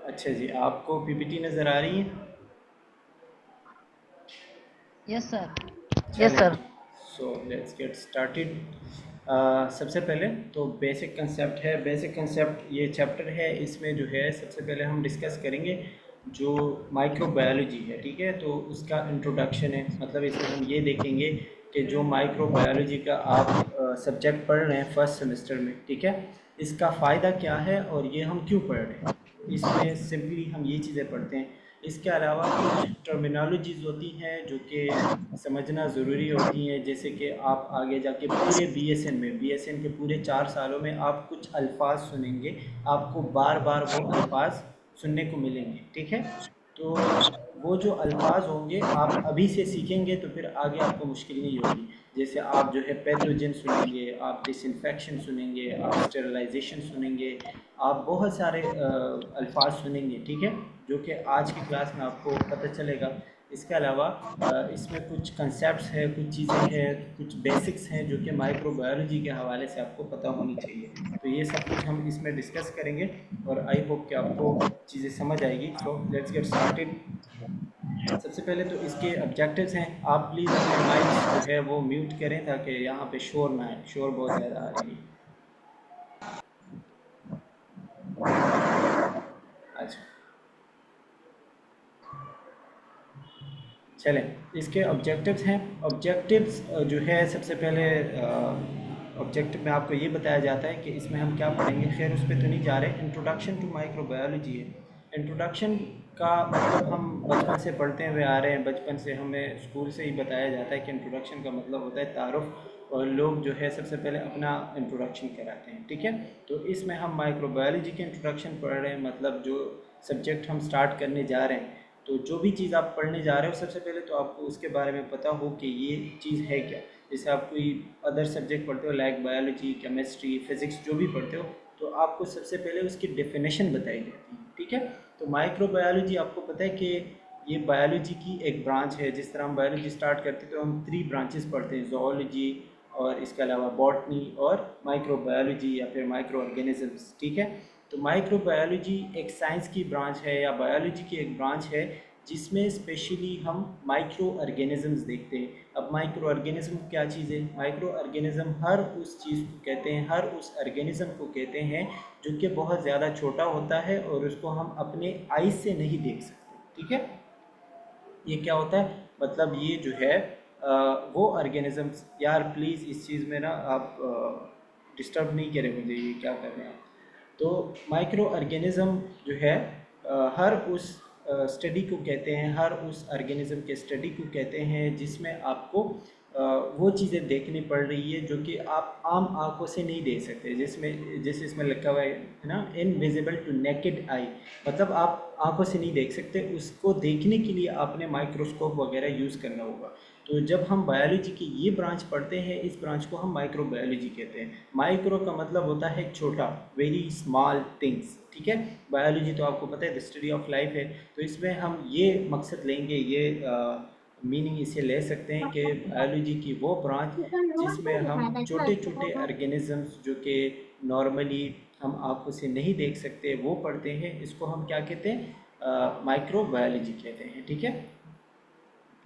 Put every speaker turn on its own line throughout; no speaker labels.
अच्छा जी, आपको पीपीटी नज़र आ रही है?
Yes sir. यस
चलें
सर।
जी। So let's get started. सबसे पहले तो बेसिक कंसेप्ट है। बेसिक कंसेप्ट ये चैप्टर है, इसमें जो है सबसे पहले हम डिस्कस करेंगे जो माइक्रोबायोलॉजी है, ठीक है। तो उसका इंट्रोडक्शन है, मतलब इसमें हम ये देखेंगे कि जो माइक्रोबायोलॉजी का आप सब्जेक्ट पढ़ रहे हैं फर्स्ट सेमेस्टर में, ठीक है, इसका फ़ायदा क्या है और ये हम क्यों पढ़ रहे हैं। इसमें सिंपली हम ये चीज़ें पढ़ते हैं। इसके अलावा कुछ टर्मिनोलॉजीज़ होती हैं जो कि समझना ज़रूरी होती हैं, जैसे कि आप आगे जाके पूरे बीएसएन में, बीएसएन के पूरे 4 सालों में आप कुछ अल्फाज सुनेंगे, आपको बार बार वो अल्फाज सुनने को मिलेंगे, ठीक है। तो वो जो अल्फाज होंगे आप अभी से सीखेंगे तो फिर आगे आपको मुश्किल नहीं होगी। जैसे आप जो है पैथोजन सुनेंगे, आप डिसइंफेक्शन सुनेंगे, आप स्टेरलाइजेशन सुनेंगे, आप बहुत सारे अल्फाज सुनेंगे, ठीक है, जो कि आज की क्लास में आपको पता चलेगा। इसके अलावा इसमें कुछ कंसेप्ट्स है, कुछ चीज़ें हैं, कुछ बेसिक्स हैं जो कि माइक्रोबायोलॉजी के हवाले से आपको पता होनी चाहिए। तो ये सब कुछ हम इसमें डिस्कस करेंगे और आई होप कि आपको चीज़ें समझ आएगी। सो लेट्स गेट स्टार्टेड। सबसे पहले तो इसके ऑब्जेक्टिव्स हैं। आप प्लीज़ अपने माइक्स जो है वो म्यूट करें ताकि यहाँ पे शोर ना आए, शोर बहुत ज़्यादा आ रही है। अच्छा, चलें, इसके ऑब्जेक्टिव्स हैं। ऑब्जेक्टिव्स जो है सबसे पहले ऑब्जेक्टिव में आपको ये बताया जाता है कि इसमें हम क्या पढ़ेंगे। खैर उस पर तो नहीं जा रहे। इंट्रोडक्शन टू माइक्रोबायोलॉजी है। इंट्रोडक्शन का मतलब हम बचपन से पढ़ते हुए आ रहे हैं, बचपन से हमें स्कूल से ही बताया जाता है कि इंट्रोडक्शन का मतलब होता है तारुफ, और लोग जो है सबसे पहले अपना इंट्रोडक्शन कराते हैं, ठीक है। तो इसमें हम माइक्रोबायोलॉजी के इंट्रोडक्शन पढ़ रहे हैं, मतलब जो सब्जेक्ट हम स्टार्ट करने जा रहे हैं। तो जो भी चीज़ आप पढ़ने जा रहे हो सबसे पहले तो आपको उसके बारे में पता हो कि ये चीज़ है क्या। जैसे आप कोई अदर सब्जेक्ट पढ़ते हो लाइक बायोलॉजी, केमिस्ट्री, फिज़िक्स, जो भी पढ़ते हो, तो आपको सबसे पहले उसकी डेफिनेशन बताई जाती है, ठीक है। तो माइक्रोबायोलॉजी आपको पता है कि ये बायोलॉजी की एक ब्रांच है। जिस तरह हम बायोलॉजी स्टार्ट करते हैं तो हम 3 ब्रांचेस पढ़ते हैं, जोलॉजी और इसके अलावा बॉटनी और माइक्रोबायोलॉजी या फिर माइक्रो ऑर्गेनिजम्स, ठीक है। तो माइक्रोबायोलॉजी एक साइंस की ब्रांच है या बायोलॉजी की एक ब्रांच है जिसमें स्पेशली हम माइक्रो ऑर्गेनिजम्स देखते हैं। अब माइक्रो ऑर्गेनिज्म क्या चीज़ है? माइक्रो ऑर्गेनिज्म हर उस चीज़ को कहते हैं, हर उस ऑर्गेनिज्म को कहते हैं जो कि बहुत ज़्यादा छोटा होता है और उसको हम अपने आई से नहीं देख सकते, ठीक है। ये क्या होता है, मतलब ये जो है वो ऑर्गेनिजम्स, यार प्लीज़ इस चीज़ में ना आप डिस्टर्ब नहीं करें मुझे, ये क्या कर रहे हैं आप। तो माइक्रो ऑर्गेनिज्म जो है हर उस स्टडी को कहते हैं, हर उस ऑर्गेनिज्म के स्टडी को कहते हैं जिसमें आपको वो चीज़ें देखनी पड़ रही है जो कि आप आम आंखों से नहीं देख सकते। जिसमें जैसे इसमें लिखा हुआ है ना, इनविजिबल टू नेकेड आई, मतलब आप आंखों से नहीं देख सकते, उसको देखने के लिए आपने माइक्रोस्कोप वगैरह यूज़ करना होगा। तो जब हम बायोलॉजी की ये ब्रांच पढ़ते हैं, इस ब्रांच को हम माइक्रोबायोलॉजी कहते हैं। माइक्रो का मतलब होता है छोटा, वेरी स्मॉल थिंग्स, ठीक है। बायोलॉजी तो आपको पता है द स्टडी ऑफ लाइफ है। तो इसमें हम ये मकसद लेंगे, ये मीनिंग इसे ले सकते हैं कि बायोलॉजी की वो ब्रांच जिसमें हम छोटे छोटे ऑर्गेनिजम्स जो कि नॉर्मली हम आंखों से नहीं देख सकते वो पढ़ते हैं, इसको हम क्या कहते हैं, माइक्रोबायोलॉजी कहते हैं, ठीक है।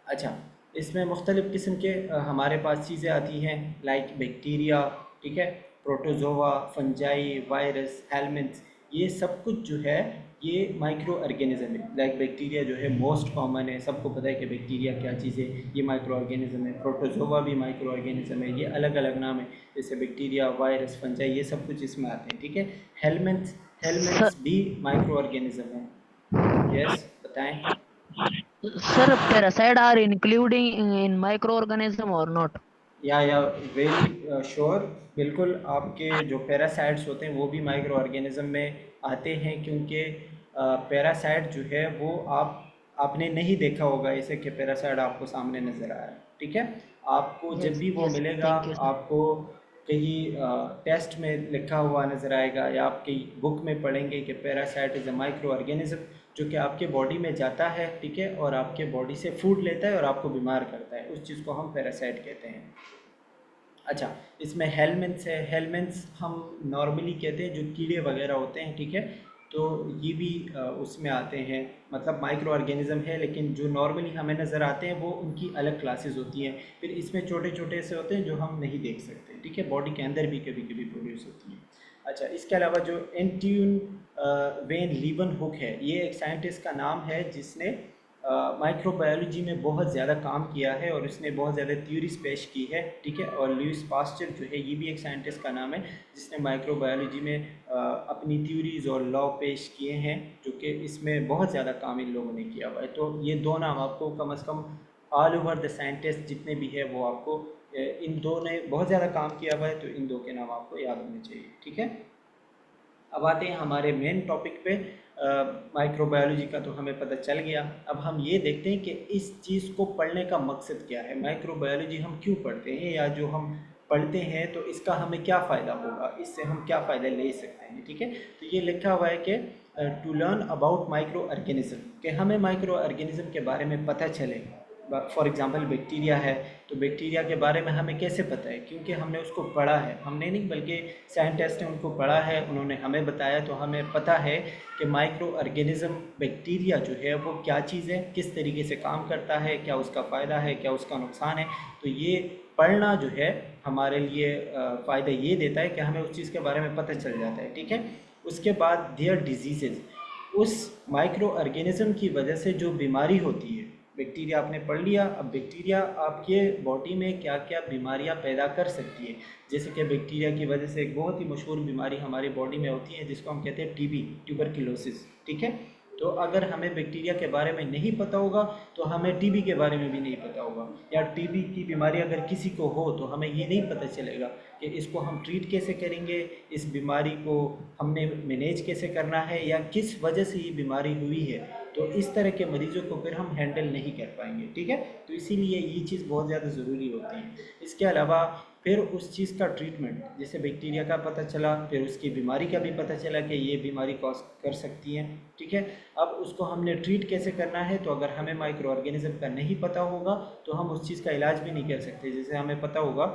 अच्छा, इसमें मुख्तलिफ़ किस्म के हमारे पास चीज़ें आती हैं लाइक बैक्टीरिया, ठीक है, प्रोटोजोआ, फंजाई, वायरस, हेलमिन्थ्स, ये सब कुछ जो है ये माइक्रो ऑर्गेनिज्म है। लाइक बैक्टीरिया जो है मोस्ट कॉमन है, सबको पता है कि बैक्टीरिया क्या चीज़ है, ये माइक्रो ऑर्गेनिज्म है। प्रोटोजोआ भी माइक्रो ऑर्गेनिज्म है, ये अलग अलग नाम है, जैसे बैक्टीरिया, वायरस, फंजाई, ये सब कुछ इसमें आते हैं, ठीक है। हेलमिन्थ्स,
सर
हेलमिन्थ्स भी माइक्रो ऑर्गेनिज्म है। यस, बताएं।
Sir, parasite are including in microorganism or not?
या वेरी श्योर, बिल्कुल आपके जो पैरासाइट्स होते हैं वो भी माइक्रो ऑर्गेनिज्म में आते हैं, क्योंकि पैरासाइट जो है वो आपने नहीं देखा होगा ऐसे कि पैरासाइट आपको सामने नज़र आ रहा है, ठीक है। आपको जब
यस
भी वो
यस,
मिलेगा,
थैंक यू सर।
आपको कहीं टेस्ट में लिखा हुआ नज़र आएगा या आप कहीं बुक में पढ़ेंगे कि parasite is a micro organism जो कि आपके बॉडी में जाता है, ठीक है, और आपके बॉडी से फूड लेता है और आपको बीमार करता है, उस चीज़ को हम पैरासाइट कहते हैं। अच्छा, इसमें हेलमिन्थ्स है। हेलमिन्थ्स हम नॉर्मली कहते हैं जो कीड़े वगैरह होते हैं, ठीक है। तो ये भी उसमें आते हैं, मतलब माइक्रो ऑर्गेनिज़म है, लेकिन जो नॉर्मली हमें नज़र आते हैं वो उनकी अलग क्लासेस होती हैं। फिर इसमें छोटे छोटे से होते हैं जो हम नहीं देख सकते, ठीक है, बॉडी के अंदर भी कभी कभी प्रोड्यूस होती हैं। अच्छा, इसके अलावा जो एंट्यून वेन लीवन हुक है, ये एक साइंटिस्ट का नाम है जिसने माइक्रोबायोलॉजी में बहुत ज़्यादा काम किया है और उसने बहुत ज़्यादा थ्योरीज पेश की है, ठीक है। और लुइस पास्चर जो है ये भी एक साइंटिस्ट का नाम है जिसने माइक्रोबायोलॉजी में अपनी थ्योरीज और लॉ पेश किए हैं, जो कि इसमें बहुत ज़्यादा काम इन लोगों ने किया हुआ है। तो ये दो नाम आपको कम से come all over the scientist जितने भी है वो आपको इन दो ने बहुत ज़्यादा काम किया हुआ है, तो इन दो के नाम आपको याद होने चाहिए, ठीक है। अब आते हैं हमारे मेन टॉपिक पे। माइक्रोबायोलॉजी का तो हमें पता चल गया। अब हम ये देखते हैं कि इस चीज़ को पढ़ने का मकसद क्या है, माइक्रोबायोलॉजी हम क्यों पढ़ते हैं, या जो हम पढ़ते हैं तो इसका हमें क्या फ़ायदा होगा, इससे हम क्या फ़ायदा ले सकते हैं, ठीक है। तो ये लिखा हुआ है कि to learn about microorganism, कि हमें माइक्रो ऑर्गेनिज्म के बारे में पता चले। फॉर एग्ज़ाम्पल बैक्टीरिया है, तो बैक्टीरिया के बारे में हमें कैसे पता है, क्योंकि हमने उसको पढ़ा है, हमने नहीं बल्कि साइंटिस्ट ने उनको पढ़ा है, उन्होंने हमें बताया, तो हमें पता है कि माइक्रो ऑर्गेनिज्म बैक्टीरिया जो है वो क्या चीज़ है, किस तरीके से काम करता है, क्या उसका फ़ायदा है, क्या उसका नुकसान है। तो ये पढ़ना जो है हमारे लिए फ़ायदा ये देता है कि हमें उस चीज़ के बारे में पता चल जाता है, ठीक है। उसके बाद देयर डिजीज़, उस माइक्रो ऑर्गेनिज्म की वजह से जो बीमारी होती है, बैक्टीरिया आपने पढ़ लिया, अब बैक्टीरिया आपके बॉडी में क्या क्या बीमारियां पैदा कर सकती है। जैसे कि बैक्टीरिया की वजह से एक बहुत ही मशहूर बीमारी हमारी बॉडी में होती है जिसको हम कहते हैं टीबी, ट्यूबरक्लोसिस, ठीक है। तो अगर हमें बैक्टीरिया के बारे में नहीं पता होगा तो हमें टीबी के बारे में भी नहीं पता होगा, या टीबी की बीमारी अगर किसी को हो तो हमें ये नहीं पता चलेगा कि इसको हम ट्रीट कैसे करेंगे, इस बीमारी को हमने मैनेज कैसे करना है, या किस वजह से ये बीमारी हुई है। तो इस तरह के मरीज़ों को फिर हम हैंडल नहीं कर पाएंगे, ठीक है। तो इसीलिए ये चीज़ बहुत ज़्यादा ज़रूरी होती है। इसके अलावा फिर उस चीज़ का ट्रीटमेंट, जैसे बैक्टीरिया का पता चला, फिर उसकी बीमारी का भी पता चला कि ये बीमारी कॉज कर सकती है, ठीक है। अब उसको हमने ट्रीट कैसे करना है, तो अगर हमें माइक्रो ऑर्गेनिज्म का नहीं पता होगा तो हम उस चीज़ का इलाज भी नहीं कर सकते। जैसे हमें पता होगा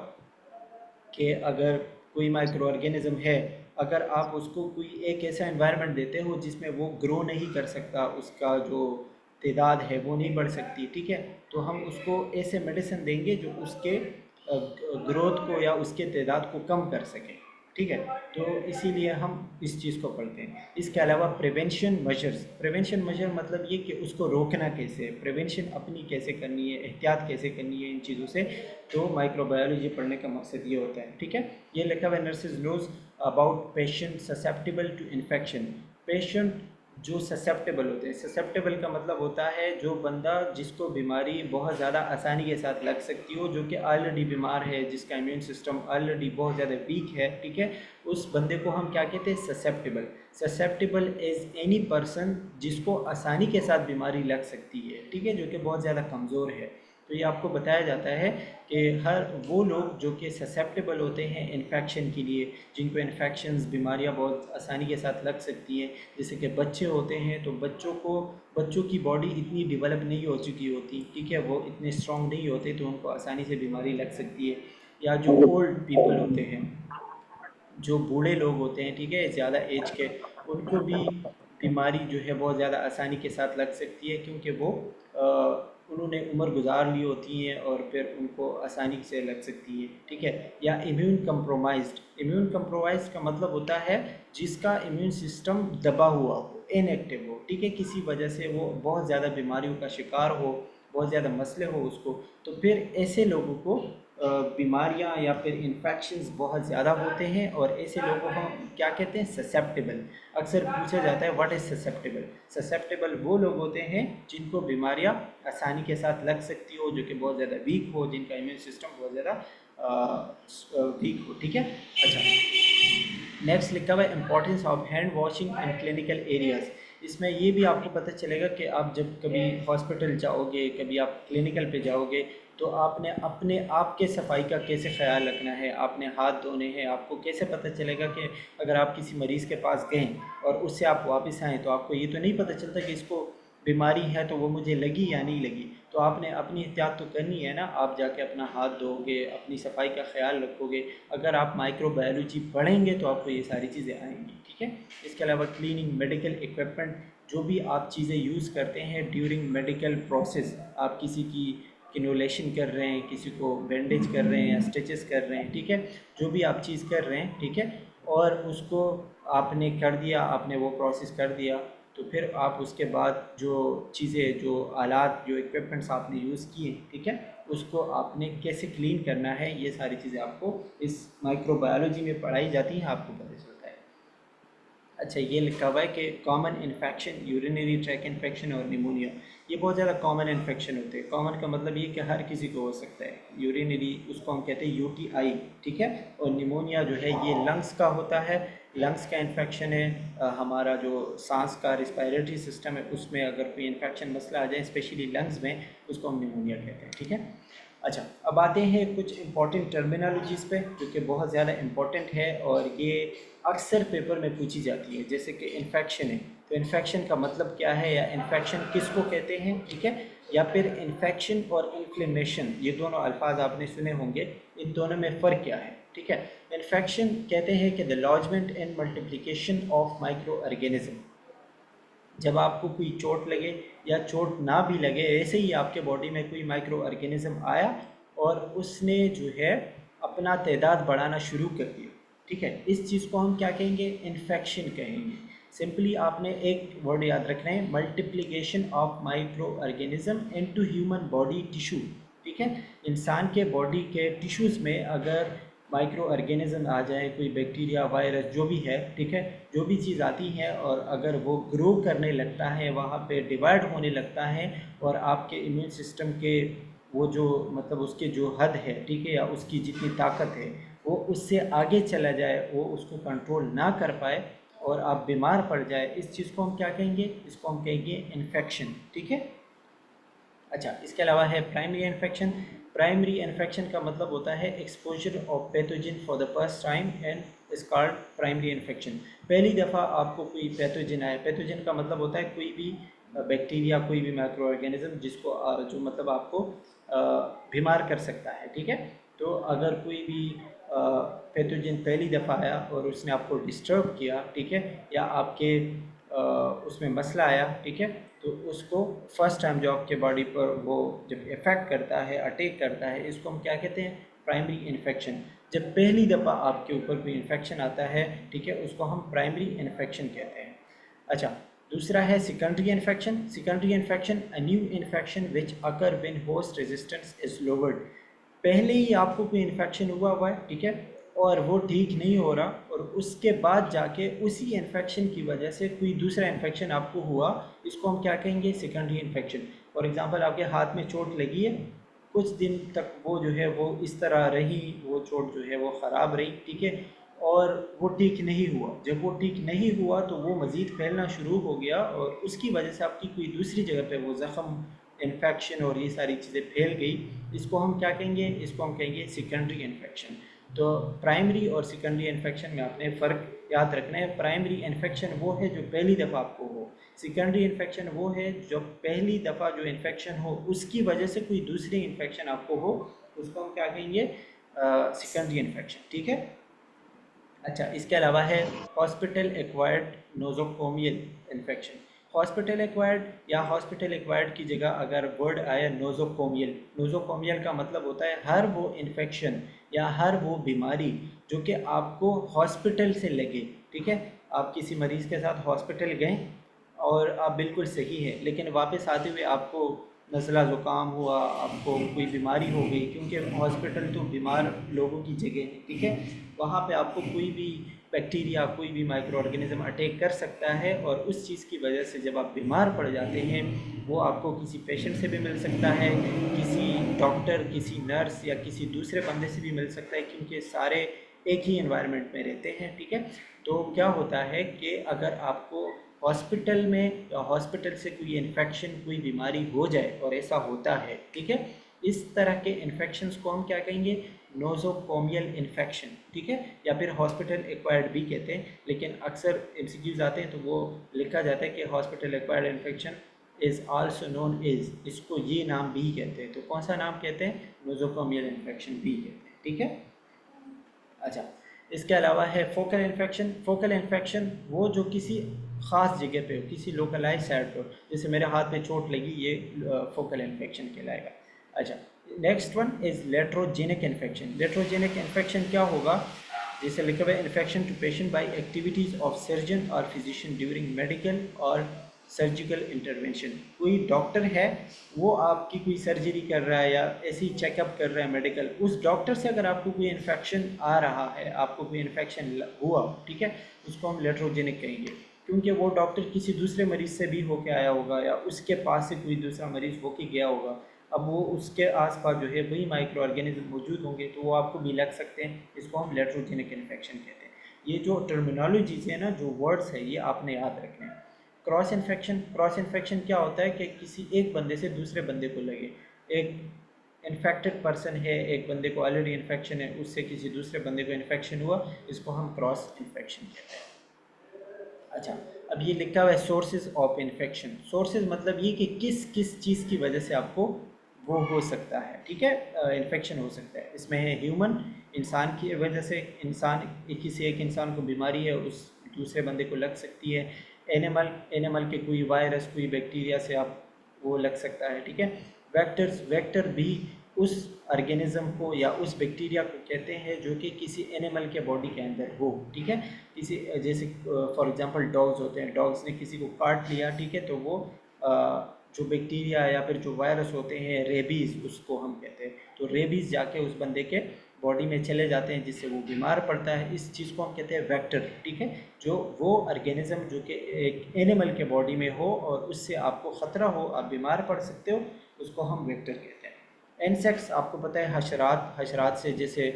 कि अगर कोई माइक्रो ऑर्गेनिज्म है, अगर आप उसको कोई एक ऐसा एनवायरनमेंट देते हो जिसमें वो ग्रो नहीं कर सकता, उसका जो तादाद है वो नहीं बढ़ सकती, ठीक है, तो हम उसको ऐसे मेडिसिन देंगे जो उसके ग्रोथ को या उसके तादाद को कम कर सके, ठीक है। तो इसीलिए हम इस चीज़ को पढ़ते हैं। इसके अलावा प्रिवेंशन मेजर्स, प्रिवेंशन मेजर मतलब ये कि उसको रोकना कैसे है, प्रिवेंशन अपनी कैसे करनी है, एहतियात कैसे करनी है इन चीज़ों से। तो माइक्रोबायोलॉजी पढ़ने का मकसद ये होता है, ठीक है। ये लिखा हुआ है nurses knows about patient susceptible to infection. Patient जो ससेप्टेबल होते हैं, ससेप्टेबल का मतलब होता है जो बंदा जिसको बीमारी बहुत ज़्यादा आसानी के साथ लग सकती हो, जो कि ऑलरेडी बीमार है, जिसका इम्यून सिस्टम ऑलरेडी बहुत ज़्यादा वीक है, ठीक है, उस बंदे को हम क्या कहते हैं, susceptible. Susceptible is any person जिसको आसानी के साथ बीमारी लग सकती है, ठीक है, जो कि बहुत ज़्यादा कमज़ोर है। तो ये आपको बताया जाता है कि हर वो लोग जो कि ससेप्टेबल होते हैं इन्फेक्शन के लिए, जिनको इन्फेक्शंस बीमारियां बहुत आसानी के साथ लग सकती हैं, जैसे कि बच्चे होते हैं, तो बच्चों की बॉडी इतनी डेवलप नहीं हो चुकी होती, ठीक है, वो इतने स्ट्रॉन्ग नहीं होते, तो उनको आसानी से बीमारी लग सकती है। या जो ओल्ड पीपल होते हैं, जो बूढ़े लोग होते हैं, ठीक है, ज़्यादा एज के, उनको भी बीमारी जो है बहुत ज़्यादा आसानी के साथ लग सकती है, क्योंकि वो उन्होंने उम्र गुजार ली होती है और फिर उनको आसानी से लग सकती है, ठीक है। या इम्यून कंप्रोमाइज्ड, इम्यून कंप्रोमाइज का मतलब होता है जिसका इम्यून सिस्टम दबा हुआ हो, इनएक्टिव हो, ठीक है, किसी वजह से वो बहुत ज़्यादा बीमारियों का शिकार हो, बहुत ज़्यादा मसले हो उसको, तो फिर ऐसे लोगों को बीमारियां या फिर इन्फेक्शंस बहुत ज़्यादा होते हैं, और ऐसे लोगों को हम क्या कहते हैं, ससेप्टेबल। अक्सर पूछा जाता है व्हाट इज़ ससेप्टेबल। ससेप्टेबल वो लोग होते हैं जिनको बीमारियां आसानी के साथ लग सकती हो, जो कि बहुत ज़्यादा वीक हो, जिनका इम्यून सिस्टम बहुत ज़्यादा वीक हो, ठीक है। अच्छा, नेक्स्ट लिखा हुआ है importance of hand washing in clinical areas. इसमें ये भी आपको पता चलेगा कि आप जब कभी हॉस्पिटल जाओगे, कभी आप क्लिनिकल पे जाओगे, तो आपने अपने आप के सफाई का कैसे ख्याल रखना है, आपने हाथ धोने हैं। आपको कैसे पता चलेगा कि अगर आप किसी मरीज़ के पास गए और उससे आप वापस आएँ, तो आपको ये तो नहीं पता चलता कि इसको बीमारी है तो वो मुझे लगी या नहीं लगी। तो आपने अपनी एहतियात तो करनी है ना, आप जाके अपना हाथ धोगे, अपनी सफाई का ख्याल रखोगे। अगर आप माइक्रोबायोलॉजी पढ़ेंगे तो आपको ये सारी चीज़ें आएंगी, ठीक है। इसके अलावा क्लीनिंग, मेडिकल इक्विपमेंट, जो भी आप चीज़ें यूज़ करते हैं ड्यूरिंग मेडिकल प्रोसेस, आप किसी की किनोलेशन कर रहे हैं, किसी को बैंडेज कर रहे हैं या स्टिचेस कर रहे हैं, ठीक है, जो भी आप चीज़ कर रहे हैं, ठीक है, और उसको आपने कर दिया, आपने वो प्रोसेस कर दिया, तो फिर आप उसके बाद जो चीज़ें, जो आलात, जो इक्विपमेंट्स आपने यूज़ किए, ठीक है, उसको आपने कैसे क्लीन करना है, ये सारी चीज़ें आपको इस माइक्रोबायोलॉजी में पढ़ाई जाती हैं, आपको पता चलता है। अच्छा, ये लिखा हुआ है कि common infection, urinary track infection और निमोनिया, ये बहुत ज़्यादा कॉमन इन्फेक्शन होते हैं। कॉमन का मतलब ये कि हर किसी को हो सकता है। यूरिनरी, उसको हम कहते हैं यूटीआई, ठीक है। और निमोनिया जो है ये लंग्स का होता है, लंग्स का इन्फेक्शन है। हमारा जो सांस का रिस्पायरेटरी सिस्टम है उसमें अगर कोई इन्फेक्शन मसला आ जाए, स्पेशली लंग्स में, उसको हम निमोनिया कहते हैं, ठीक है। अच्छा, अब आते हैं कुछ इंपॉर्टेंट टर्मिनोलॉजीज़ पे जो कि बहुत ज़्यादा इंपॉर्टेंट है और ये अक्सर पेपर में पूछी जाती है। जैसे कि इन्फेक्शन है, तो इन्फेक्शन का मतलब क्या है, या इन्फेक्शन किसको कहते हैं, ठीक है। या फिर इन्फेक्शन और इन्फ्लेमेशन, ये दोनों अल्फाज आपने सुने होंगे, इन दोनों में फ़र्क क्या है, ठीक है। इन्फेक्शन कहते हैं कि the lodgement and multiplication of micro organism, जब आपको कोई चोट लगे या चोट ना भी लगे, ऐसे ही आपके बॉडी में कोई माइक्रो ऑर्गेनिज्म आया और उसने जो है अपना तादाद बढ़ाना शुरू कर दिया, ठीक है, इस चीज़ को हम क्या कहेंगे, इन्फेक्शन कहेंगे। सिंपली आपने एक वर्ड याद रखना है, multiplication of micro organism into human body tissue, ठीक है। इंसान के बॉडी के टिश्यूज़ में अगर माइक्रो ऑर्गेनिज्म आ जाए, कोई बैक्टीरिया, वायरस, जो भी है, ठीक है, जो भी चीज़ आती है और अगर वो ग्रो करने लगता है, वहाँ पे डिवाइड होने लगता है और आपके इम्यून सिस्टम के वो जो मतलब उसके जो हद है, ठीक है, या उसकी जितनी ताकत है वो उससे आगे चला जाए, वो उसको कंट्रोल ना कर पाए और आप बीमार पड़ जाए, इस चीज़ को हम क्या कहेंगे, इसको हम कहेंगे इन्फेक्शन, ठीक है। अच्छा, इसके अलावा है प्राइमरी इन्फेक्शन। प्राइमरी इन्फेक्शन का मतलब होता है exposure of pathogen for the first time and is called primary infection. पहली दफ़ा आपको कोई पैथोजन आया, पैथोजन का मतलब होता है कोई भी बैक्टीरिया, कोई भी माइक्रो ऑर्गेनिज्म जिसको जो मतलब आपको बीमार कर सकता है, ठीक है। तो अगर कोई भी पैथोजन पहली दफ़ा आया और उसने आपको डिस्टर्ब किया, ठीक है, या आपके उसमें मसला आया, ठीक है, तो उसको फर्स्ट टाइम जो आपके बॉडी पर वो जब इफ़ेक्ट करता है, अटैक करता है, इसको हम क्या कहते हैं, प्राइमरी इन्फेक्शन। जब पहली दफ़ा आपके ऊपर कोई इन्फेक्शन आता है, ठीक है, उसको हम प्राइमरी इन्फेक्शन कहते हैं। अच्छा, दूसरा है secondary infection. Secondary infection, a new infection which occur when host resistance is lowered. पहले ही आपको कोई इन्फेक्शन हुआ है, ठीक है, और वो ठीक नहीं हो रहा, और उसके बाद जाके उसी इन्फेक्शन की वजह से कोई दूसरा इन्फेक्शन आपको हुआ, इसको हम क्या कहेंगे, सेकेंडरी इन्फेक्शन। फॉर एग्जांपल, आपके हाथ में चोट लगी है, कुछ दिन तक वो जो है वो इस तरह रही, वो चोट जो है वो ख़राब रही, ठीक है, और वो ठीक नहीं हुआ। जब वो ठीक नहीं हुआ तो वो मज़ीद फैलना शुरू हो गया और उसकी वजह से आपकी कोई दूसरी जगह पे वो ज़ख़म, इन्फेक्शन और ये सारी चीज़ें फैल गई, इसको हम क्या कहेंगे, इसको हम कहेंगे सेकेंडरी इन्फेक्शन। तो प्राइमरी और सेकेंडरी इन्फेक्शन में आपने फ़र्क याद रखना है। प्राइमरी इन्फेक्शन वो है जो पहली दफ़ा आपको हो, सेकेंडरी इन्फेक्शन वो है जो पहली दफ़ा जो इन्फेक्शन हो उसकी वजह से कोई दूसरी इन्फेक्शन आपको हो, उसको हम क्या कहेंगे, सेकेंडरी इन्फेक्शन, ठीक है। अच्छा, इसके अलावा है hospital acquired nosocomial infection. Hospital acquired या हॉस्पिटल एक्वायर्ड की जगह अगर वर्ड आया नोजोकोमियल, नोजोकोमियल का मतलब होता है हर वो इन्फेक्शन या हर वो बीमारी जो कि आपको हॉस्पिटल से लगे, ठीक है। आप किसी मरीज़ के साथ हॉस्पिटल गए और आप बिल्कुल सही है, लेकिन वापस आते हुए आपको नज़ला ज़ुकाम हुआ, आपको कोई बीमारी हो गई, क्योंकि हॉस्पिटल तो बीमार लोगों की जगह है, ठीक है। वहाँ पे आपको कोई भी बैक्टीरिया, कोई भी माइक्रो ऑर्गेनिज्म अटैक कर सकता है और उस चीज़ की वजह से जब आप बीमार पड़ जाते हैं, वो आपको किसी पेशेंट से भी मिल सकता है, किसी डॉक्टर, किसी नर्स या किसी दूसरे बंदे से भी मिल सकता है, क्योंकि सारे एक ही एनवायरनमेंट में रहते हैं, ठीक है। तो क्या होता है कि अगर आपको हॉस्पिटल में या हॉस्पिटल से कोई इन्फेक्शन, कोई बीमारी हो जाए, और ऐसा होता है, ठीक है, इस तरह के इन्फेक्शंस को हम क्या कहेंगे, नोजोकोमियल इन्फेक्शन, ठीक है, या फिर हॉस्पिटल एक्वायर्ड भी कहते हैं, लेकिन अक्सर एमसीक्यूज आते हैं तो वो लिखा जाता है कि hospital acquired infection is also known is, इसको ये नाम भी कहते हैं। तो कौन सा नाम कहते हैं? नोज़ोकोमियल इन्फेक्शन भी कहते हैं, ठीक है। अच्छा, इसके अलावा है फोकल इन्फेक्शन। फोकल इन्फेक्शन वो जो किसी ख़ास जगह पे हो, किसी लोकलाइज साइड पे हो, जैसे मेरे हाथ पे चोट लगी, ये फोकल इन्फेक्शन कहलाएगा। अच्छा, next one is iatrogenic infection. Iatrogenic infection क्या होगा? जैसे लिखा हुआ है, infection to patient by activities of surgeon और फिजिशियन ड्यूरिंग मेडिकल और सर्जिकल इंटरवेंशन। कोई डॉक्टर है, वो आपकी कोई सर्जरी कर रहा है या ऐसे ही चेकअप कर रहा है मेडिकल, उस डॉक्टर से अगर आपको कोई इन्फेक्शन आ रहा है, आपको कोई इन्फेक्शन हुआ, ठीक है, उसको हम लेट्रोजेनिक कहेंगे, क्योंकि वो डॉक्टर किसी दूसरे मरीज़ से भी होके आया होगा या उसके पास से कोई दूसरा मरीज़ होके गया होगा। अब वो उसके आसपास जो है वही माइक्रो ऑर्गेनिज्म मौजूद होंगे, तो वो आपको भी लग सकते हैं। इसको हम लेट्रोजेनिक इन्फेक्शन कहते हैं। ये जो टर्मिनोलॉजीज है ना, जो वर्ड्स है, ये आपने याद रखने हैं। Cross infection. क्रॉस इन्फेक्शन क्या होता है कि किसी एक बंदे से दूसरे बंदे को लगे। एक इन्फेक्टेड पर्सन है, एक बंदे को ऑलरेडी इन्फेक्शन है, उससे किसी दूसरे बंदे को इन्फेक्शन हुआ, इसको हम क्रॉस इन्फेक्शन कहते हैं। अच्छा, अब ये लिखा हुआ है सोर्सेज ऑफ इन्फेक्शन। सोर्सेज मतलब ये कि किस किस चीज़ की वजह से आपको वो हो सकता है, ठीक है, इन्फेक्शन हो सकता है। इसमें है ह्यूमन, इंसान की वजह से, इंसान किसी एक इंसान को बीमारी है, उस दूसरे बंदे को लग सकती है। एनिमल, एनिमल के कोई वायरस, कोई बैक्टीरिया से आप वो लग सकता है, ठीक है। वेक्टर्स, वेक्टर भी उस ऑर्गेनिज्म को या उस बैक्टीरिया को कहते हैं जो कि किसी एनिमल के बॉडी के अंदर हो, ठीक है। किसी, जैसे फॉर एग्जांपल डॉग्स होते हैं, डॉग्स ने किसी को काट लिया, ठीक है, तो वो जो बैक्टीरिया या फिर जो वायरस होते हैं, रेबीज़ उसको हम कहते हैं, तो रेबीज़ जाके उस बंदे के बॉडी में चले जाते हैं, जिससे वो बीमार पड़ता है। इस चीज़ को हम कहते हैं वेक्टर, ठीक है। जो वो ऑर्गेनिज्म जो कि एक एनिमल के बॉडी में हो और उससे आपको ख़तरा हो, आप बीमार पड़ सकते हो, उसको हम वेक्टर कहते हैं। इंसेक्ट्स, आपको पता है हशरात, हशरात से जैसे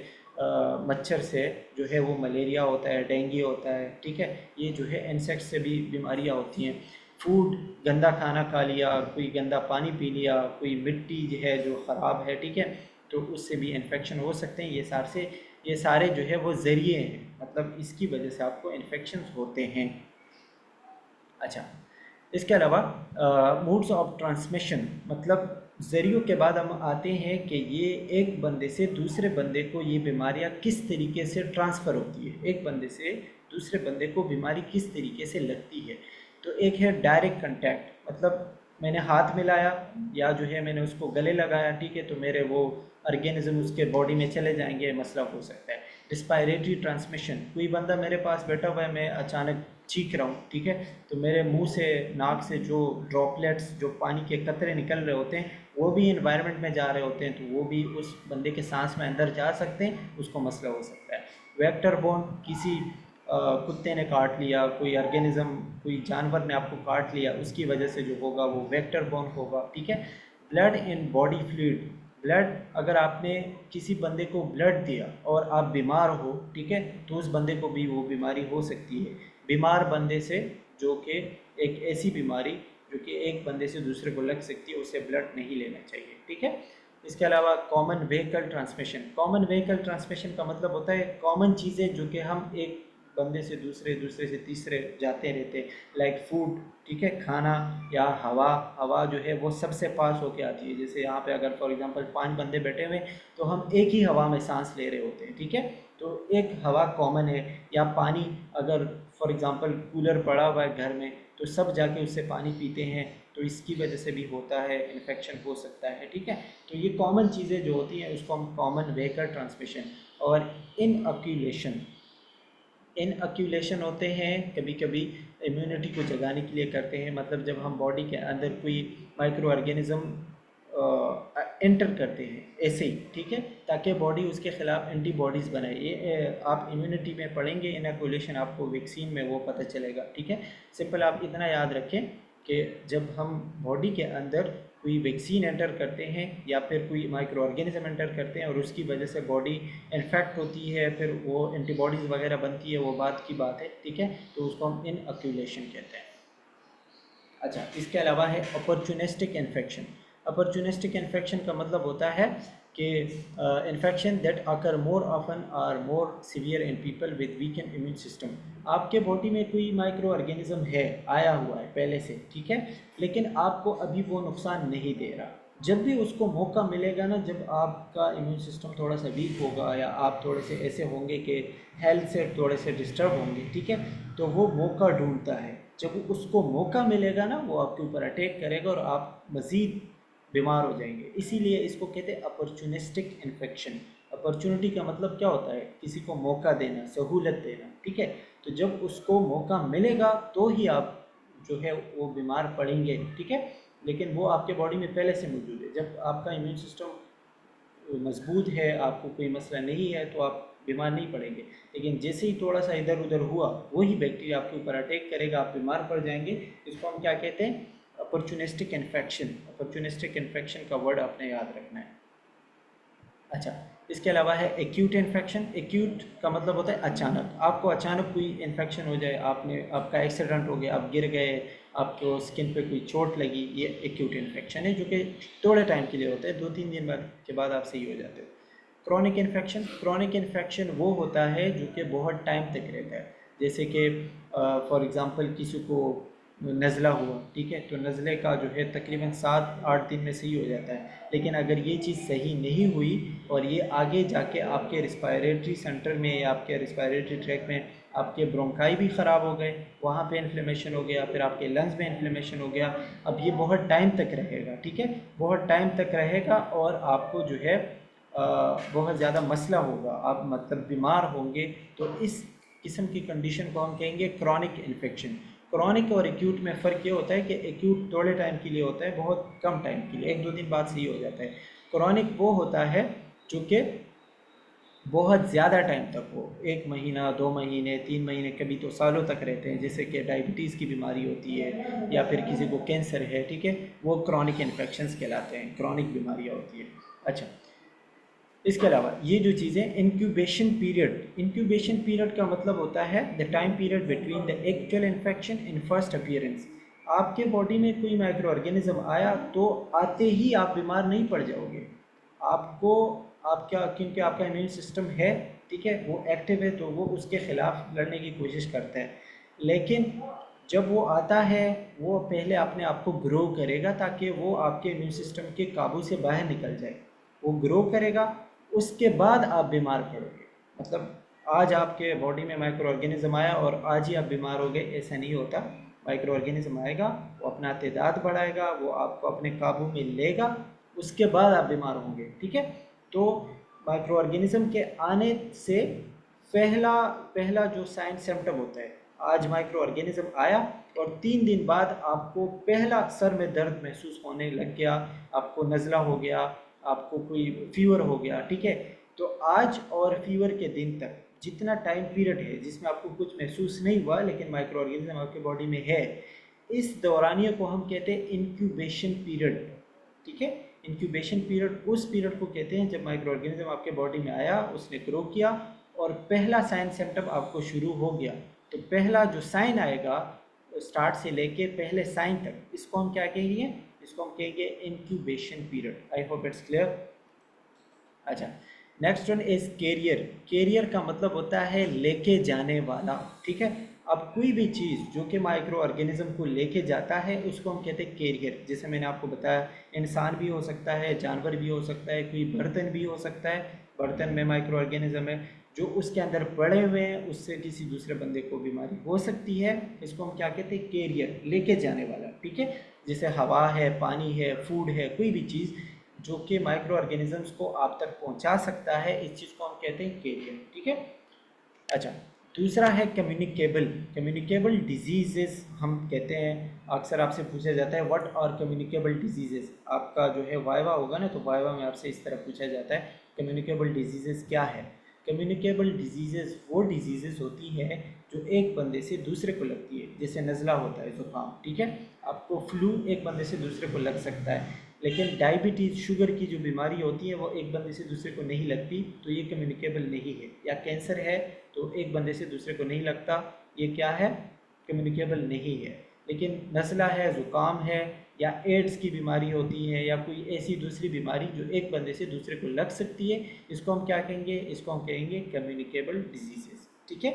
मच्छर से जो है वो मलेरिया होता है, डेंगू होता है, ठीक है। ये जो है इंसेक्ट से भी बीमारियां होती हैं। फूड, गंदा खाना खा लिया, कोई गंदा पानी पी लिया, कोई मिट्टी जो है जो ख़राब है, ठीक है, तो उससे भी इन्फेक्शन हो सकते हैं। ये सारे जो है वो ज़रिए हैं, मतलब इसकी वजह से आपको इन्फेक्शन होते हैं। अच्छा, इसके अलावा मोड्स ऑफ ट्रांसमिशन, मतलब ज़रियों के बाद हम आते हैं कि ये एक बंदे से दूसरे बंदे को ये बीमारियां किस तरीके से ट्रांसफ़र होती है, एक बंदे से दूसरे बंदे को बीमारी किस तरीके से लगती है। तो एक है डायरेक्ट कंटैक्ट, मतलब मैंने हाथ मिलाया या जो है मैंने उसको गले लगाया, ठीक है, तो मेरे वो ऑर्गेनिज्म उसके बॉडी में चले जाएंगे, मसला हो सकता है। रिस्पायरेटरी ट्रांसमिशन, कोई बंदा मेरे पास बैठा हुआ है, मैं अचानक चीख रहा हूँ, ठीक है, तो मेरे मुंह से, नाक से जो ड्रॉपलेट्स, जो पानी के कतरे निकल रहे होते हैं, वो भी इन्वायरमेंट में जा रहे होते हैं, तो वो भी उस बंदे के सांस में अंदर जा सकते हैं, उसको मसला हो सकता है। वेक्टर बोर्न, किसी कुत्ते ने काट लिया, कोई ऑर्गेनिज्म, कोई जानवर ने आपको काट लिया, उसकी वजह से जो होगा वो वेक्टर बोर्न होगा, ठीक है। Blood in body fluid, blood, अगर आपने किसी बंदे को ब्लड दिया और आप बीमार हो, ठीक है, तो उस बंदे को भी वो बीमारी हो सकती है। बीमार बंदे से, जो कि एक ऐसी बीमारी जो कि एक बंदे से दूसरे को लग सकती है, उसे ब्लड नहीं लेना चाहिए, ठीक है। इसके अलावा common vehicle transmission. Common vehicle transmission का मतलब होता है कॉमन चीज़ें जो कि हम एक बंदे से दूसरे, दूसरे से तीसरे जाते रहते, लाइक फूड, ठीक है, खाना, या हवा। हवा जो है वो सबसे पास होके आती है। जैसे यहाँ पे अगर फॉर एग्जांपल 5 बंदे बैठे हुए, तो हम एक ही हवा में सांस ले रहे होते हैं, ठीक है, तो एक हवा कॉमन है। या पानी, अगर फॉर एग्जांपल कूलर पड़ा हुआ है घर में, तो सब जाके उससे पानी पीते हैं, तो इसकी वजह से भी होता है, इन्फेक्शन हो सकता है, ठीक है। तो ये कॉमन चीज़ें जो होती हैं उसको हम कॉमन व्हीकल ट्रांसमिशन। और इनअक्यूलेशन, इनअक्यूलेशन होते हैं कभी कभी इम्यूनिटी को जगाने के लिए करते हैं, मतलब जब हम बॉडी के अंदर कोई माइक्रो ऑर्गेनिज्म एंटर करते हैं ऐसे ही, ठीक है, ताकि बॉडी उसके ख़िलाफ़ एंटीबॉडीज़ बनाए। ये आप इम्यूनिटी में पढ़ेंगे, इनअक्यूलेशन आपको वैक्सीन में वो पता चलेगा, ठीक है। सिंपल आप इतना याद रखें कि जब हम बॉडी के अंदर कोई वैक्सीन एंटर करते हैं या फिर कोई माइक्रो ऑर्गेनिज्म एंटर करते हैं और उसकी वजह से बॉडी इन्फेक्ट होती है, फिर वो एंटीबॉडीज़ वगैरह बनती है, वो बात की बात है, ठीक है, तो उसको हम इनअक्यूलेशन कहते हैं। अच्छा, इसके अलावा है अपॉर्चुनिस्टिक इन्फेक्शन। अपॉर्चुनिस्टिक इन्फेक्शन का मतलब होता है कि infection that occur more often or more severe in people with weakened immune system. आपके बॉडी में कोई माइक्रो ऑर्गेनिज्म है, आया हुआ है पहले से, ठीक है, लेकिन आपको अभी वो नुकसान नहीं दे रहा। जब भी उसको मौका मिलेगा ना, जब आपका इम्यून सिस्टम थोड़ा सा वीक होगा या आप थोड़े से ऐसे होंगे कि हेल्थ से थोड़े से डिस्टर्ब होंगे, ठीक है, तो वो मौका ढूंढता है। जब उसको मौका मिलेगा ना, वो आपके ऊपर अटैक करेगा और आप मज़ीद बीमार हो जाएंगे। इसीलिए इसको कहते हैं अपॉर्चुनिस्टिक इन्फेक्शन। अपॉर्चुनिटी का मतलब क्या होता है? किसी को मौका देना, सहूलत देना, ठीक है। तो जब उसको मौका मिलेगा तो ही आप जो है वो बीमार पड़ेंगे, ठीक है। लेकिन वो आपके बॉडी में पहले से मौजूद है। जब आपका इम्यून सिस्टम मजबूत है, आपको कोई मसला नहीं है, तो आप बीमार नहीं पड़ेंगे। लेकिन जैसे ही थोड़ा सा इधर उधर हुआ, वही बैक्टीरिया आपके ऊपर अटैक करेगा, आप बीमार पड़ जाएंगे। इसको हम क्या कहते हैं? Opportunistic infection. अपॉर्चुनिस्टिक इन्फेक्शन का वर्ड आपने याद रखना है। अच्छा, इसके अलावा है एक्यूट इन्फेक्शन। एक्यूट का मतलब होता है अचानक। आपको अचानक कोई इन्फेक्शन हो जाए, आपका एक्सीडेंट हो गया, आप गिर गए, आपको स्किन पे कोई चोट लगी, ये एक्यूट इन्फेक्शन है, जो कि थोड़े टाइम के लिए होता है, 2-3 दिन बाद के बाद आप सही हो जाते हो। Chronic infection. क्रॉनिक इन्फेक्शन वो होता है जो कि बहुत टाइम तक रहता है। जैसे कि फॉर एग्ज़ाम्पल किसी को नज़ला हुआ, ठीक है, तो नज़ले का जो है तकरीबन 7-8 दिन में सही हो जाता है। लेकिन अगर ये चीज़ सही नहीं हुई और ये आगे जाके आपके रिस्पायरेटरी सेंटर में या आपके रिस्पायरेटरी ट्रैक में आपके ब्रोंकाई भी ख़राब हो गए, वहाँ पे इन्फ्लेमेशन हो गया, फिर आपके लंग्स में इन्फ्लेमेशन हो गया, अब ये बहुत टाइम तक रहेगा, ठीक है, बहुत टाइम तक रहेगा और आपको जो है बहुत ज़्यादा मसला होगा, आप मतलब बीमार होंगे। तो इस किस्म की कंडीशन को हम कहेंगे क्रॉनिक इन्फेक्शन। क्रॉनिक और एक्यूट में फ़र्क ये होता है कि एक्यूट थोड़े टाइम के लिए होता है, बहुत कम टाइम के लिए, 1-2 दिन बाद सही हो जाता है। क्रॉनिक वो होता है जो कि बहुत ज़्यादा टाइम तक हो, 1 महीना, 2 महीने, 3 महीने, कभी तो सालों तक रहते हैं, जैसे कि डायबिटीज़ की बीमारी होती है या फिर किसी को कैंसर है, ठीक है, वो क्रॉनिक इन्फेक्शंस कहलाते हैं, क्रॉनिक बीमारियाँ होती है। अच्छा, इसके अलावा ये जो चीज़ें, इंक्यूबेशन पीरियड। इंक्यूबेशन पीरियड का मतलब होता है the time period between the actual infection in first appearance. आपके बॉडी में कोई माइक्रो ऑर्गेनिज्म आया तो आते ही आप बीमार नहीं पड़ जाओगे। आपको आपका, क्योंकि आपका इम्यून सिस्टम है, ठीक है, वो एक्टिव है, तो वो उसके ख़िलाफ़ लड़ने की कोशिश करता है। लेकिन जब वो आता है, वो पहले अपने आप को ग्रो करेगा ताकि वो आपके इम्यून सिस्टम के काबू से बाहर निकल जाए। वो ग्रो करेगा, उसके बाद आप बीमार पड़ोगे। मतलब आज आपके बॉडी में माइक्रो ऑर्गेनिज्म आया और आज ही आप बीमार हो गए, ऐसा नहीं होता। माइक्रो ऑर्गेनिज्म आएगा, वो अपना तादाद बढ़ाएगा, वो आपको अपने काबू में लेगा, उसके बाद आप बीमार होंगे, ठीक है। तो माइक्रो ऑर्गेनिज्म के आने से पहला पहला जो साइन सिम्टम होता है, आज माइक्रो ऑर्गेनिज्म आया और 3 दिन बाद आपको पहला सर में दर्द महसूस होने लग गया, आपको नज़ला हो गया, आपको कोई फीवर हो गया, ठीक है। तो आज और फीवर के दिन तक जितना टाइम पीरियड है जिसमें आपको कुछ महसूस नहीं हुआ लेकिन माइक्रो ऑर्गेनिज्म आपके बॉडी में है, इस दौरानिए को हम कहते हैं इंक्यूबेशन पीरियड, ठीक है। इंक्यूबेशन पीरियड उस पीरियड को कहते हैं जब माइक्रो ऑर्गेनिज्म आपके बॉडी में आया, उसने ग्रो किया और पहला साइन सिम्टम आपको शुरू हो गया। तो पहला जो साइन आएगा स्टार्ट से लेके पहले साइन तक, इसको हम क्या कहेंगे? इसको हम कहेंगे incubation period. I hope it's clear. अच्छा, next one is carrier. Carrier का मतलब होता है लेके जाने वाला, ठीक है। अब कोई भी चीज़ जो कि माइक्रो ऑर्गेनिज्म को लेके जाता है उसको हम कहते हैं कैरियर। जैसे मैंने आपको बताया, इंसान भी हो सकता है, जानवर भी हो सकता है, कोई बर्तन भी हो सकता है, बर्तन में माइक्रो ऑर्गेनिज्म है जो उसके अंदर पड़े हुए हैं, उससे किसी दूसरे बंदे को बीमारी हो सकती है। इसको हम क्या कहते हैं? कैरियर, लेके जाने वाला, ठीक है। जैसे हवा है, पानी है, फूड है, कोई भी चीज़ जो कि माइक्रो ऑर्गेनिजम्स को आप तक पहुंचा सकता है, इस चीज़ को हम कहते हैं कैरियर, ठीक है। अच्छा, दूसरा है कम्युनिकेबल। कम्युनिकेबल डिजीजेस हम कहते हैं, अक्सर आपसे पूछा जाता है व्हाट आर कम्युनिकेबल डिजीजेस। आपका जो है वाइवा होगा ना, तो वाइवा में आपसे इस तरह पूछा जाता है कम्युनिकेबल डिजीजेस क्या है। कम्युनिकेबल डिजीजेस वो डिजीजेस होती है जो एक बंदे से दूसरे को लगती है, जैसे नज़ला होता है, ज़ुकाम, ठीक है। आपको फ्लू एक बंदे से दूसरे को लग सकता है, लेकिन डायबिटीज़, शुगर की जो बीमारी होती है वो एक बंदे से दूसरे को नहीं लगती, तो ये कम्युनिकेबल नहीं है। या कैंसर है तो एक बंदे से दूसरे को नहीं लगता, ये क्या है? कम्युनिकेबल नहीं है। लेकिन नज़ला है, ज़ुकाम है या एड्स की बीमारी होती है या कोई ऐसी दूसरी बीमारी जो एक बंदे से दूसरे को लग सकती है, इसको हम क्या कहेंगे? इसको हम कहेंगे कम्युनिकेबल डिजीज़ेस। ठीक है।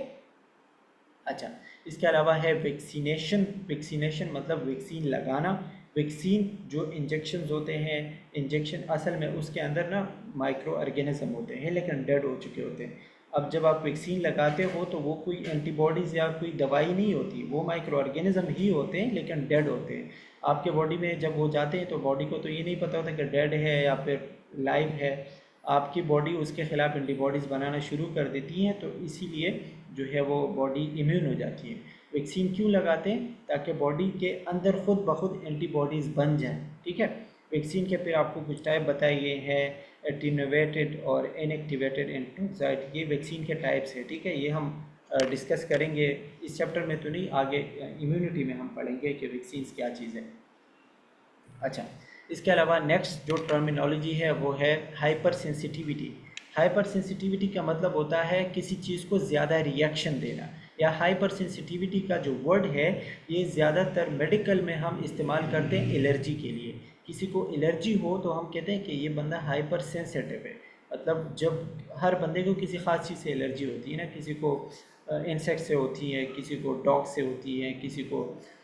अच्छा, इसके अलावा है वैक्सीनेशन। वैक्सीनेशन मतलब वैक्सीन लगाना। वैक्सीन जो इंजेक्शंस होते हैं, इंजेक्शन असल में उसके अंदर ना माइक्रो ऑर्गेनिज्म होते हैं लेकिन डेड हो चुके होते हैं। अब जब आप वैक्सीन लगाते हो तो वो कोई एंटीबॉडीज़ या कोई दवाई नहीं होती, वो माइक्रो ऑर्गेनिज्म ही होते हैं लेकिन डेड होते हैं। आपके बॉडी में जब वो जाते हैं तो बॉडी को तो ये नहीं पता होता कि डेड है या फिर लाइव है। आपकी बॉडी उसके ख़िलाफ़ एंटीबॉडीज़ बनाना शुरू कर देती हैं, तो इसीलिए जो है वो बॉडी इम्यून हो जाती है। वैक्सीन क्यों लगाते हैं? ताकि बॉडी के अंदर खुद ब खुद एंटीबॉडीज़ बन जाएं। ठीक है। वैक्सीन के फिर आपको कुछ टाइप बताए गए हैं, एटीन्यूएटेड और इनएक्टिवेटेड एंटीसाइड। ये वैक्सीन के टाइप्स है। ठीक है, ये हम डिस्कस करेंगे इस चैप्टर में तो नहीं, आगे इम्यूनिटी में हम पढ़ेंगे कि वैक्सीन क्या चीज़ है। अच्छा, इसके अलावा नेक्स्ट जो टर्मिनोलॉजी है वो है हाइपर सेंसिटिविटी। हाइपर सेंसिटिविटी का मतलब होता है किसी चीज़ को ज़्यादा रिएक्शन देना, या हाइपर सेंसिटिविटी का जो वर्ड है ये ज़्यादातर मेडिकल में हम इस्तेमाल करते हैं एलर्जी के लिए। किसी को एलर्जी हो तो हम कहते हैं कि ये बंदा हाइपर सेंसिटिव है। मतलब जब हर बंदे को किसी ख़ास चीज़ से एलर्जी होती है ना, किसी को इंसेक्ट से होती है, किसी को डॉग से होती है, किसी को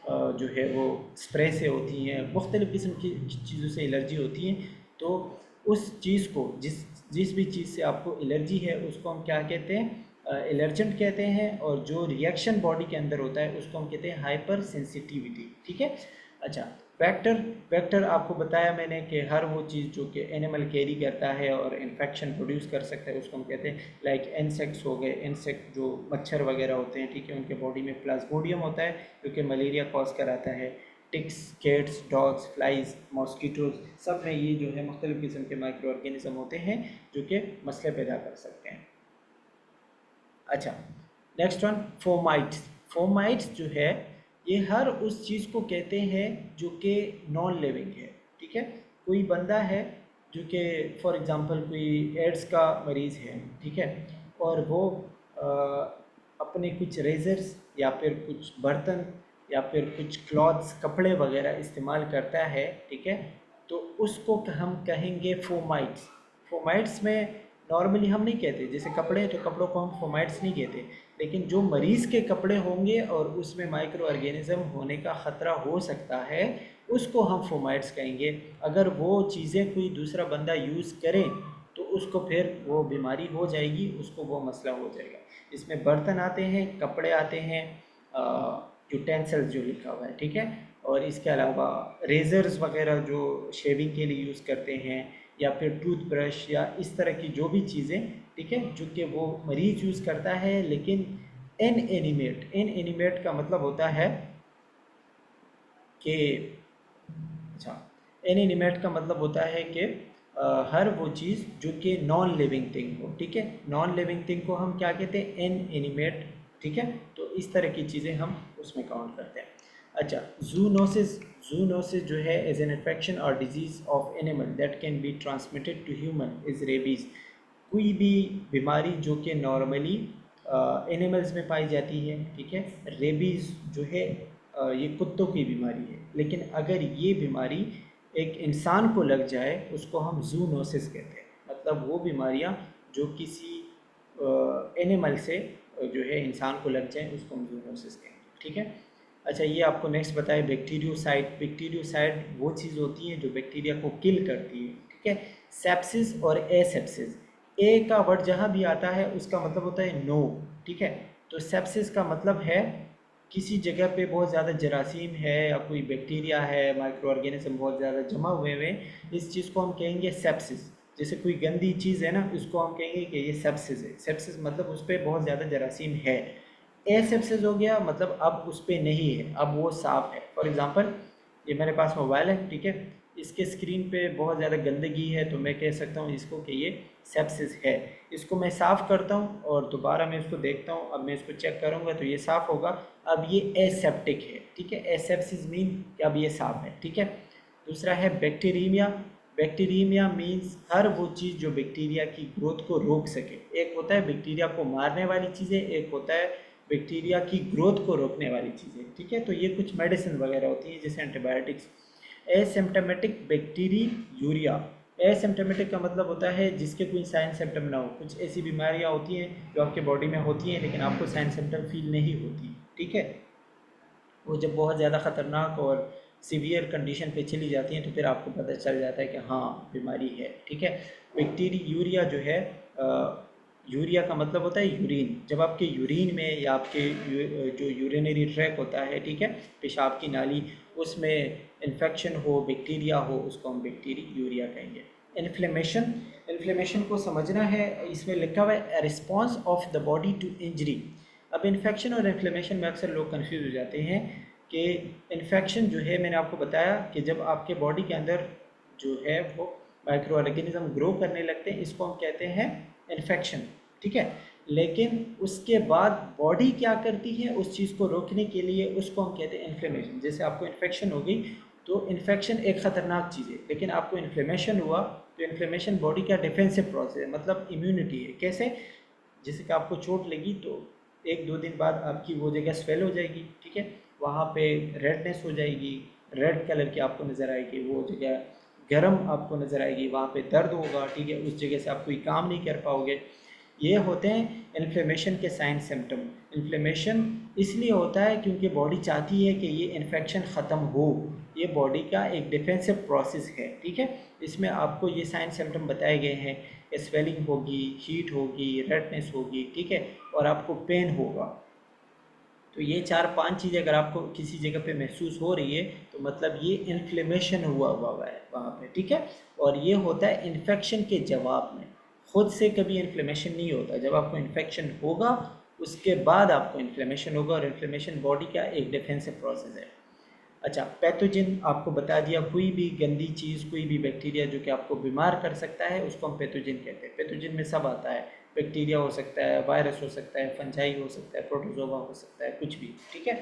जो है वो स्प्रे से होती हैं, मुख्तलिफ़ किस्म की चीज़ों से एलर्जी होती है। तो उस चीज़ को जिस जिस भी चीज़ से आपको एलर्जी है उसको हम क्या कहते हैं? एलर्जेंट कहते हैं। और जो रिएक्शन बॉडी के अंदर होता है उसको हम कहते हैं हाइपर सेंसिटिविटी। ठीक है। अच्छा, वेक्टर। वेक्टर आपको बताया मैंने कि हर वो चीज़ जो कि एनिमल कैरी करता है और इन्फेक्शन प्रोड्यूस कर सकता है उसको हम कहते हैं, लाइक इंसेक्ट्स हो गए। इंसेक्ट जो मच्छर वगैरह होते हैं, ठीक है, उनके बॉडी में प्लाज्मोडियम होता है जो कि मलेरिया कॉज कराता है। Ticks, cats, dogs, flies, mosquitoes, सब में ये जो है मुख्तलिफ़ किस्म के माइक्रो ऑर्गेनिज्म होते हैं जो कि मसले पैदा कर सकते हैं। अच्छा, नेक्स्ट वन फोमाइट्स। फोमाइट्स जो है ये हर उस चीज़ को कहते हैं जो कि नॉन लिविंग है। ठीक है। कोई बंदा है जो कि फॉर एग्ज़ाम्पल कोई एड्स का मरीज़ है, ठीक है, और वो अ, अपने कुछ रेजर्स या फिर कुछ बर्तन या फिर कुछ क्लॉथ्स, कपड़े वगैरह इस्तेमाल करता है, ठीक है, तो उसको हम कहेंगे फोमाइट्स। फोमाइट्स में नॉर्मली हम नहीं कहते, जैसे कपड़े हैं तो कपड़ों को हम फोमाइट्स नहीं कहते, लेकिन जो मरीज़ के कपड़े होंगे और उसमें माइक्रो ऑर्गेनिज्म होने का ख़तरा हो सकता है उसको हम फोमाइट्स कहेंगे। अगर वो चीज़ें कोई दूसरा बंदा यूज़ करे तो उसको फिर वो बीमारी हो जाएगी, उसको वो मसला हो जाएगा। इसमें बर्तन आते हैं, कपड़े आते हैं, यूटेंसिल्स जो लिखा हुआ है, ठीक है, और इसके अलावा रेज़र्स वगैरह जो शेविंग के लिए यूज़ करते हैं, या फिर टूथब्रश या इस तरह की जो भी चीज़ें, ठीक है, जो कि वो मरीज़ यूज़ करता है। लेकिन इनएनिमेट का मतलब होता है कि, अच्छा, इनएनिमेट का मतलब होता है कि हर वो चीज़ जो कि नॉन लिविंग थिंग हो। ठीक है, नॉन लिविंग थिंग को हम क्या कहते हैं? इनएनिमेट। ठीक है, तो इस तरह की चीज़ें हम उसमें काउंट करते हैं। अच्छा, जूनोसिस। जूनोसिस जो है is an infection or disease of animal that can be transmitted to human is rabies. कोई भी बीमारी जो कि नॉर्मली एनिमल्स में पाई जाती है, ठीक है। रेबीज़ जो है ये कुत्तों की बीमारी है, लेकिन अगर ये बीमारी एक इंसान को लग जाए उसको हम जूनोसिस कहते हैं। मतलब वो बीमारियां जो किसी एनिमल से जो है इंसान को लग जाए उसको हम जूनोसिस कहेंगे। ठीक है। अच्छा, ये आपको नेक्स्ट बताए बैक्टीरियोसाइड। बैक्टीरियोसाइड वो चीज़ होती है जो बैक्टीरिया को किल करती है। ठीक है। सेप्सिस और एसेप्सिस, ए का वर्ड जहाँ भी आता है उसका मतलब होता है नो। ठीक है, तो सेप्सिस का मतलब है किसी जगह पे बहुत ज़्यादा जरासीम है या कोई बैक्टीरिया है, माइक्रो ऑर्गेनिज्म बहुत ज़्यादा जमा हुए हुए, इस चीज़ को हम कहेंगे सेप्सिस। जैसे कोई गंदी चीज़ है ना, इसको हम कहेंगे कि ये सेप्सिस है। सेप्सिस मतलब उस पर बहुत ज़्यादा जरासीम है। एसेप्सिस हो गया मतलब अब उस पर नहीं है, अब वो साफ़ है। फॉर एग्ज़ाम्पल, ये मेरे पास मोबाइल है, ठीक है, इसके स्क्रीन पे बहुत ज़्यादा गंदगी है तो मैं कह सकता हूँ इसको कि ये सेप्सिस है। इसको मैं साफ़ करता हूँ और दोबारा मैं इसको देखता हूँ, अब मैं इसको चेक करूँगा तो ये साफ़ होगा, अब ये एसेप्टिक है। ठीक है, एसेप्सिस मीन कि अब ये साफ़ है। ठीक है। दूसरा है बैक्टीरीमिया। बैक्टीरीमिया मीन्स हर वो चीज़ जो बैक्टीरिया की ग्रोथ को रोक सके। एक होता है बैक्टीरिया को मारने वाली चीज़ें, एक होता है बैक्टीरिया की ग्रोथ को रोकने वाली चीज़ें, ठीक है। तो ये कुछ मेडिसिन वगैरह होती हैं जैसे एंटीबायोटिक्स। एसिम्प्टोमेटिक बैक्टीरियूरिया, एसिम्प्टोमेटिक का मतलब होता है जिसके कोई साइन सिम्टम ना हो। कुछ ऐसी बीमारियां होती हैं जो आपके बॉडी में होती हैं लेकिन आपको साइन सिम्टम फील नहीं होती, ठीक है। वो जब बहुत ज़्यादा ख़तरनाक और सीवियर कंडीशन पे चली जाती हैं तो फिर आपको पता चल जाता है कि हाँ बीमारी है, ठीक है। बैक्टीरियूरिया जो है, यूरिया का मतलब होता है यूरिन। जब आपके यूरिन में या आपके जो यूरिनरी ट्रैक होता है, ठीक है, पेशाब की नाली, उसमें इन्फेक्शन हो, बैक्टीरिया हो, उसको हम बैक्टीरियूरिया कहेंगे। इन्फ्लेमेशन, इन्फ्लेमेशन को समझना है, इसमें लिखा हुआ है response of the body to injury. अब इन्फेक्शन और इन्फ्लेमेशन में अक्सर लोग कंफ्यूज हो जाते हैं कि इन्फेक्शन जो है, मैंने आपको बताया कि जब आपके बॉडी के अंदर जो है वो माइक्रो ऑर्गेनिज्म ग्रो करने लगते हैं, इसको हम कहते हैं इन्फेक्शन, ठीक है। लेकिन उसके बाद बॉडी क्या करती है उस चीज़ को रोकने के लिए, उसको हम कहते हैं इन्फ्लेमेशन। जैसे आपको इन्फेक्शन हो गई तो इन्फेक्शन एक ख़तरनाक चीज़ है, लेकिन आपको इन्फ्लेमेशन हुआ तो इन्फ्लेमेशन बॉडी का डिफेंसिव प्रोसेस है, मतलब इम्यूनिटी है। कैसे? जैसे कि आपको चोट लगी तो 1-2 दिन बाद आपकी वो जगह स्वेल हो जाएगी, ठीक है, वहाँ पे रेडनेस हो जाएगी, रेड कलर की आपको नज़र आएगी, वो जगह गर्म आपको नज़र आएगी, वहाँ पे दर्द होगा, ठीक है, उस जगह से आप कोई काम नहीं कर पाओगे। ये होते हैं इन्फ्लेमेशन के साइन सिम्टम। इन्फ्लेमेशन इसलिए होता है क्योंकि बॉडी चाहती है कि ये इन्फेक्शन ख़त्म हो, ये बॉडी का एक डिफेंसिव प्रोसेस है, ठीक है। इसमें आपको ये साइन सिम्टम बताए गए हैं, स्वेलिंग होगी, हीट होगी, रेडनेस होगी, ठीक है, और आपको पेन होगा। तो ये 4-5 चीज़ें अगर आपको किसी जगह पे महसूस हो रही है तो मतलब ये इन्फ्लेमेशन हुआ है वहाँ पे, ठीक है। और ये होता है इन्फेक्शन के जवाब में, खुद से कभी इन्फ्लेमेशन नहीं होता। जब आपको इन्फेक्शन होगा उसके बाद आपको इन्फ्लेमेशन होगा, और इन्फ्लेमेशन बॉडी का एक डिफेंसिव प्रोसेस है। अच्छा, पैथोजन आपको बता दिया, कोई भी गंदी चीज़, कोई भी बैक्टीरिया जो कि आपको बीमार कर सकता है उसको हम पैथोजन कहते हैं। पैथोजन में सब आता है, बैक्टीरिया हो सकता है, वायरस हो सकता है, फंजाई हो सकता है, प्रोटोजोवा हो सकता है, कुछ भी, ठीक है।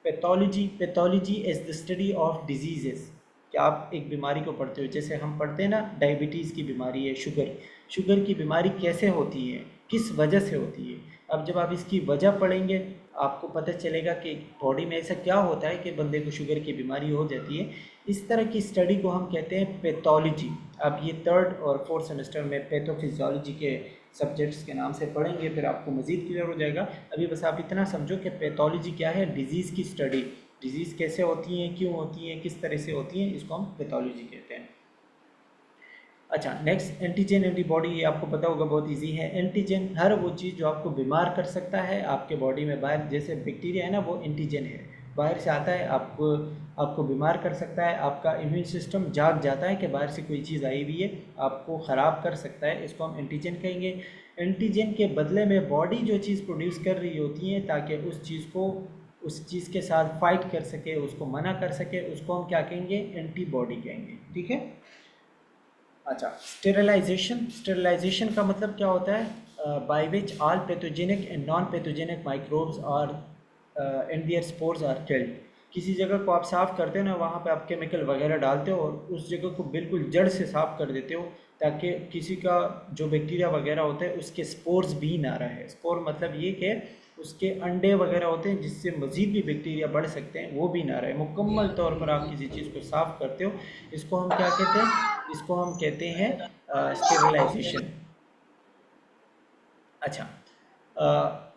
Pathology, pathology is the study of diseases. कि आप एक बीमारी को पढ़ते हो, जैसे हम पढ़ते हैं ना डायबिटीज़ की बीमारी है, शुगर, शुगर की बीमारी कैसे होती है, किस वजह से होती है। अब जब आप इसकी वजह पढ़ेंगे आपको पता चलेगा कि बॉडी में ऐसा क्या होता है कि बंदे को शुगर की बीमारी हो जाती है। इस तरह की स्टडी को हम कहते हैं पैथोलॉजी। अब ये 3rd और 4th सेमेस्टर में पैथोफिजियोलॉजी के सब्जेक्ट्स के नाम से पढ़ेंगे, फिर आपको मज़ीद क्लियर हो जाएगा। अभी बस आप इतना समझो कि पैथोलॉजी क्या है, डिज़ीज़ की स्टडी, डिज़ीज़ कैसे होती हैं, क्यों होती हैं, किस तरह से होती हैं, इसको हम पैथोलॉजी कहते हैं। अच्छा, नेक्स्ट एंटीजन एंटीबॉडी, ये आपको पता होगा, बहुत इजी है। एंटीजन हर वो चीज़ जो आपको बीमार कर सकता है आपके बॉडी में बाहर, जैसे बैक्टीरिया है ना, वो एंटीजन है, बाहर से आता है, आपको बीमार कर सकता है। आपका इम्यून सिस्टम जाग जाता है कि बाहर से कोई चीज़ आई हुई है, आपको ख़राब कर सकता है, इसको हम एंटीजन कहेंगे। एंटीजन के बदले में बॉडी जो चीज़ प्रोड्यूस कर रही होती है ताकि उस चीज़ के साथ फाइट कर सके, उसको मना कर सके, उसको हम क्या कहेंगे, एंटीबॉडी कहेंगे, ठीक है। अच्छा, स्टेरिलाइजेशन, स्टेरिलाइजेशन का मतलब क्या होता है, by which all pathogenic and non pathogenic microbes और and their spores are killed. किसी जगह को आप साफ़ करते हो ना, वहाँ पे आप केमिकल वगैरह डालते हो और उस जगह को बिल्कुल जड़ से साफ़ कर देते हो ताकि किसी का जो बैक्टीरिया वगैरह होता है उसके स्पोर्स भी ना रहे। स्पोर मतलब ये कि उसके अंडे वगैरह होते हैं जिससे मज़ीद भी बैक्टीरिया बढ़ सकते हैं, वो भी ना रहे। मुकम्मल तौर पर आप किसी चीज़ को साफ़ करते हो, इसको हम क्या कहते हैं, इसको हम कहते हैं स्टेरिलाइजेशन। अच्छा,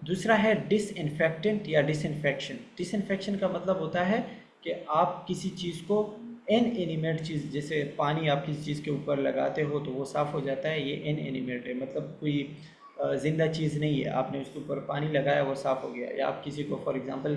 दूसरा है डिसइंफेक्टेंट या डिसइंफेक्शन। डिसइंफेक्शन का मतलब होता है कि आप किसी चीज़ को इनएनिमेट चीज़, जैसे पानी आप किसी चीज़ के ऊपर लगाते हो तो वो साफ़ हो जाता है, ये इनएनिमेट है, मतलब कोई ज़िंदा चीज़ नहीं है, आपने उसके ऊपर पानी लगाया वो साफ़ हो गया। या आप किसी को फॉर एग्ज़ाम्पल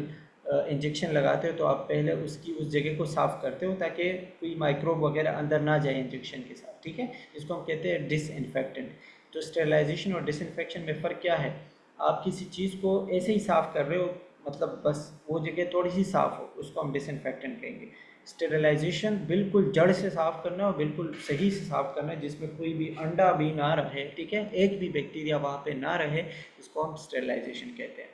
इंजेक्शन लगाते हो तो आप पहले उसकी उस जगह को साफ़ करते हो ताकि कोई माइक्रोब वगैरह अंदर ना जाए इंजेक्शन के साथ, ठीक है, इसको हम कहते हैं डिसइंफेक्टेंट। तो स्टेरिलाइजेशन और डिसइंफेक्शन में फ़र्क क्या है, आप किसी चीज़ को ऐसे ही साफ़ कर रहे हो, मतलब बस वो जगह थोड़ी सी साफ़ हो, उसको हम डिसइंफेक्टेंट कहेंगे। स्टेरिलाइजेशन बिल्कुल जड़ से साफ़ करना और बिल्कुल सही से साफ़ करना, जिसमें कोई भी अंडा भी ना रहे, ठीक है, एक भी बैक्टीरिया वहाँ पे ना रहे, इसको हम स्टेरिलाइजेशन कहते हैं।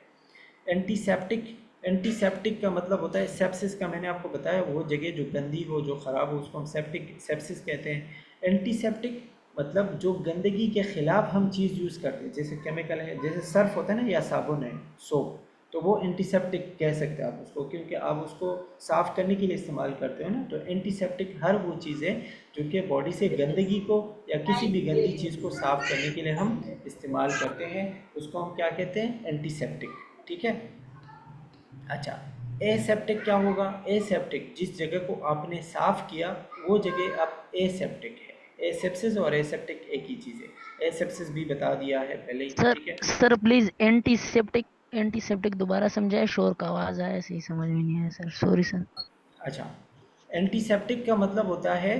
एंटीसेप्टिक, एंटीसेप्टिक का मतलब होता है सेप्सिस का, मैंने आपको बताया वो जगह जो गंदी हो, जो ख़राब हो, उसको हम सेप्सिस कहते हैं। एंटीसेप्टिक मतलब जो गंदगी के ख़िलाफ़ हम चीज़ यूज़ करते हैं, जैसे केमिकल है, जैसे सर्फ होता है ना या साबुन है, सोप, तो वो एंटीसेप्टिक कह सकते हैं आप उसको, क्योंकि आप उसको साफ़ करने के लिए इस्तेमाल करते हो ना। तो एंटीसेप्टिक हर वो चीज़ है जो कि बॉडी से गंदगी को या किसी भी गंदी चीज़ को साफ़ करने के लिए हम इस्तेमाल करते हैं, उसको हम क्या कहते हैं, एंटीसेप्टिक। ठीक है। अच्छा, एसेप्टिक क्या होगा? एसेप्टिक जिस जगह को आपने साफ़ किया वो जगह अब एसेप्टिक है। एसेप्सिस और एसेप्टिक एक ही चीज़ है। एसेप्सिस भी बता दिया है पहले ही,
सर
ठीक है।
सर प्लीज एंटीसेप्टिक एंटीसेप्टिक दोबारा समझाए, शोर का आवाज आया, सही समझ में नहीं आया सर, सॉरी सर।
अच्छा, एंटीसेप्टिक का मतलब होता है,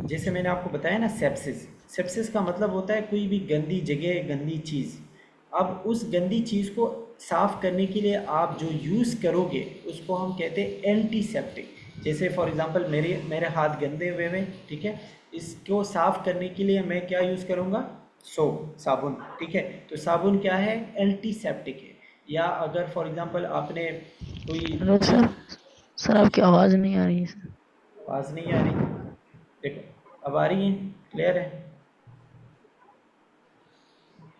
जैसे मैंने आपको बताया ना, सेप्सिस। सेप्सिस का मतलब होता है कोई भी गंदी जगह, गंदी चीज़। अब उस गंदी चीज़ को साफ़ करने के लिए आप जो यूज़ करोगे उसको हम कहते हैं एंटीसेप्टिक। जैसे फॉर एग्ज़ाम्पल मेरे मेरे हाथ गंदे हुए हैं, ठीक है, इसको साफ़ करने के लिए मैं क्या यूज़ करूँगा? सोप, साबुन। ठीक है, तो साबुन क्या है? एंटीसेप्टिक है। या अगर फॉर एग्ज़ाम्पल आपने कोई
हेलो
चीज़,
सर, सर आपकी आवाज नहीं आ रही है सर।
आवाज़ नहीं आ रही? देखो, अब आ रही है, क्लियर है?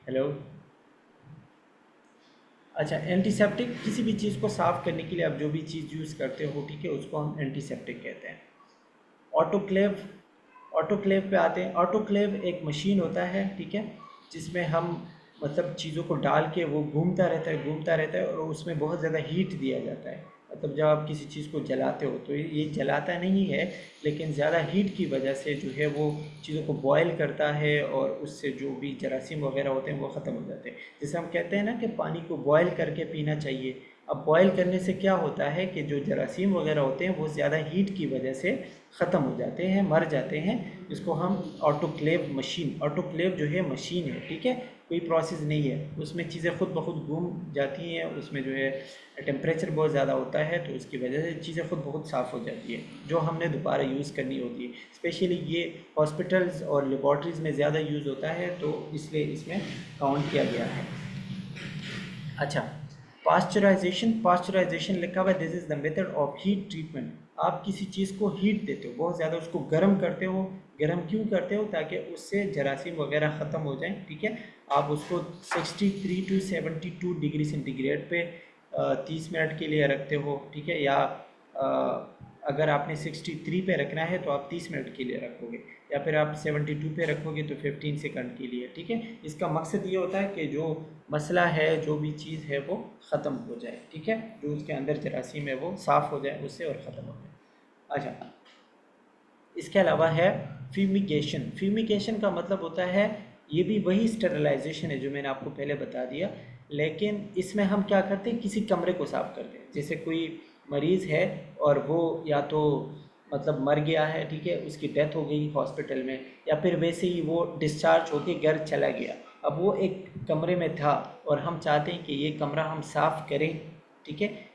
हेलो। अच्छा, एंटीसेप्टिक किसी भी चीज़ को साफ़ करने के लिए आप जो भी चीज़ यूज़ करते हो, ठीक है, उसको हम एंटीसेप्टिक कहते हैं। ऑटोक्लेव, ऑटोक्लेव पे आते हैं। ऑटोक्लेव एक मशीन होता है, ठीक है, जिसमें हम मतलब चीज़ों को डाल के वो घूमता रहता है, घूमता रहता है, और उसमें बहुत ज़्यादा हीट दिया जाता है। मतलब जब आप किसी चीज़ को जलाते हो तो ये जलाता नहीं है, लेकिन ज़्यादा हीट की वजह से जो है वो चीज़ों को बॉयल करता है, और उससे जो भी जरासीम वगैरह होते हैं वो ख़त्म हो जाते हैं। जैसे हम कहते हैं ना कि पानी को बॉयल करके पीना चाहिए। अब बॉयल करने से क्या होता है कि जो जरासीम वगैरह होते हैं वो ज़्यादा हीट की वजह से ख़त्म हो जाते हैं, मर जाते हैं। इसको हम ऑटोक्लेव मशीन, ऑटोक्लेव जो है मशीन है, ठीक है, कोई प्रोसेस नहीं है, उसमें चीज़ें खुद ब खुद घूम जाती हैं। उसमें जो है टेम्परेचर बहुत ज़्यादा होता है, तो उसकी वजह से चीज़ें खुद ब खुद साफ़ हो जाती है, जो हमने दोबारा यूज़ करनी होती है। स्पेशली ये हॉस्पिटल्स और लेबॉर्ट्रीज़ में ज़्यादा यूज़ होता है, तो इसलिए इसमें काउंट किया गया है। अच्छा, पास्चराइजेशन, पास्चराइजेशन लिखा हुआ है, this is the method of heat treatment. आप किसी चीज़ को हीट देते हो, बहुत ज़्यादा उसको गर्म करते हो। गर्म क्यों करते हो? ताकि उससे जरासीम वगैरह ख़त्म हो जाएं, ठीक है। आप उसको 63 टू 72 डिग्री सेंटीग्रेड पे 30 मिनट के लिए रखते हो, ठीक है। या अगर आपने 63 पे रखना है तो आप 30 मिनट के लिए रखोगे, या फिर आप 72 पे रखोगे तो 15 सेकंड के लिए, ठीक है। इसका मकसद ये होता है कि जो मसला है, जो भी चीज़ है वो ख़त्म हो जाए, ठीक है, जो उसके अंदर जरासीम है वो साफ़ हो जाए उससे और ख़त्म हो जाए। अच्छा, इसके अलावा है फ्यूमिगेशन। फ्यूमिगेशन का मतलब होता है, ये भी वही स्टरलाइजेशन है जो मैंने आपको पहले बता दिया, लेकिन इसमें हम क्या करते हैं, किसी कमरे को साफ़ करते हैं। जैसे कोई मरीज़ है और वो या तो मतलब मर गया है, ठीक है, उसकी डेथ हो गई हॉस्पिटल में, या फिर वैसे ही वो डिस्चार्ज होके घर चला गया। अब वो एक कमरे में था और हम चाहते हैं कि ये कमरा हम साफ़ करें, ठीक है,